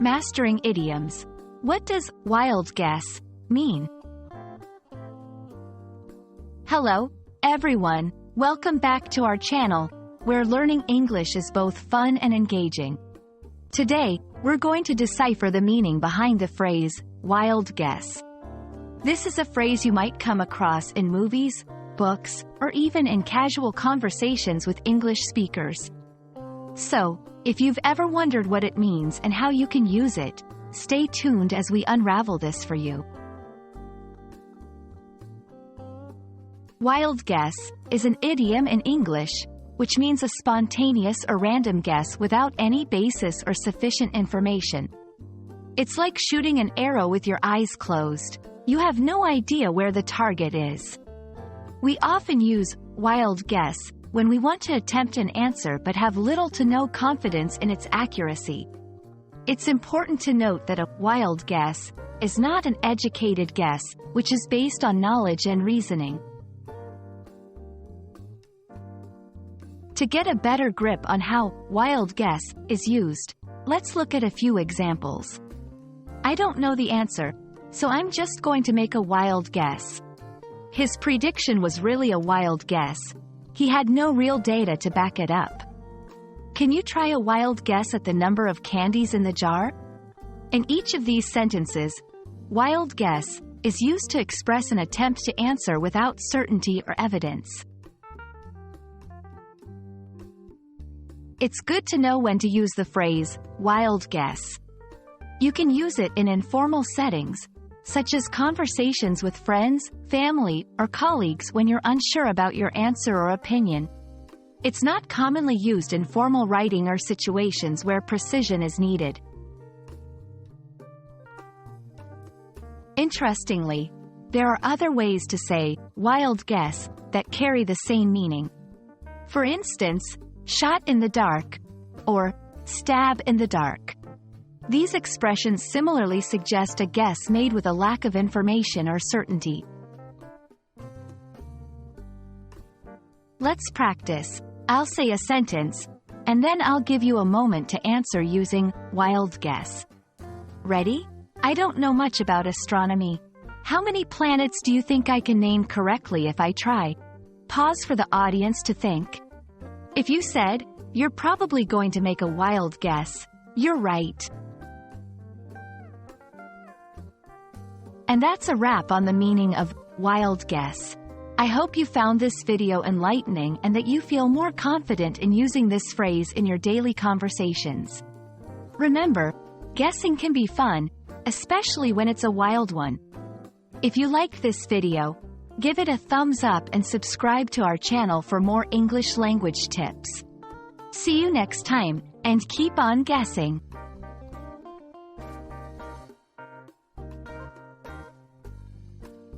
Mastering idioms. What does wild guess mean? Hello, everyone. Welcome back to our channel, where learning English is both fun and engaging. Today, we're going to decipher the meaning behind the phrase, wild guess. This is a phrase you might come across in movies, books, or even in casual conversations with English speakers. So, if you've ever wondered what it means and how you can use it, stay tuned as we unravel this for you. Wild guess is an idiom in English, which means a spontaneous or random guess without any basis or sufficient information. It's like shooting an arrow with your eyes closed. You have no idea where the target is. We often use wild guess when we want to attempt an answer but have little to no confidence in its accuracy. It's important to note that a wild guess is not an educated guess, which is based on knowledge and reasoning. To get a better grip on how wild guess is used, let's look at a few examples. I don't know the answer, so I'm just going to make a wild guess. His prediction was really a wild guess. He had no real data to back it up. Can you try a wild guess at the number of candies in the jar? In each of these sentences, wild guess is used to express an attempt to answer without certainty or evidence. It's good to know when to use the phrase, wild guess. You can use it in informal settings, such as conversations with friends, family, or colleagues when you're unsure about your answer or opinion. It's not commonly used in formal writing or situations where precision is needed. Interestingly, there are other ways to say wild guess that carry the same meaning. For instance, shot in the dark, or stab in the dark. These expressions similarly suggest a guess made with a lack of information or certainty. Let's practice. I'll say a sentence, and then I'll give you a moment to answer using wild guess. Ready? I don't know much about astronomy. How many planets do you think I can name correctly if I try? Pause for the audience to think. If you said, you're probably going to make a wild guess, you're right. And that's a wrap on the meaning of wild guess. I hope you found this video enlightening and that you feel more confident in using this phrase in your daily conversations. Remember, guessing can be fun, especially when it's a wild one. If you liked this video, give it a thumbs up and subscribe to our channel for more English language tips. See you next time, and keep on guessing.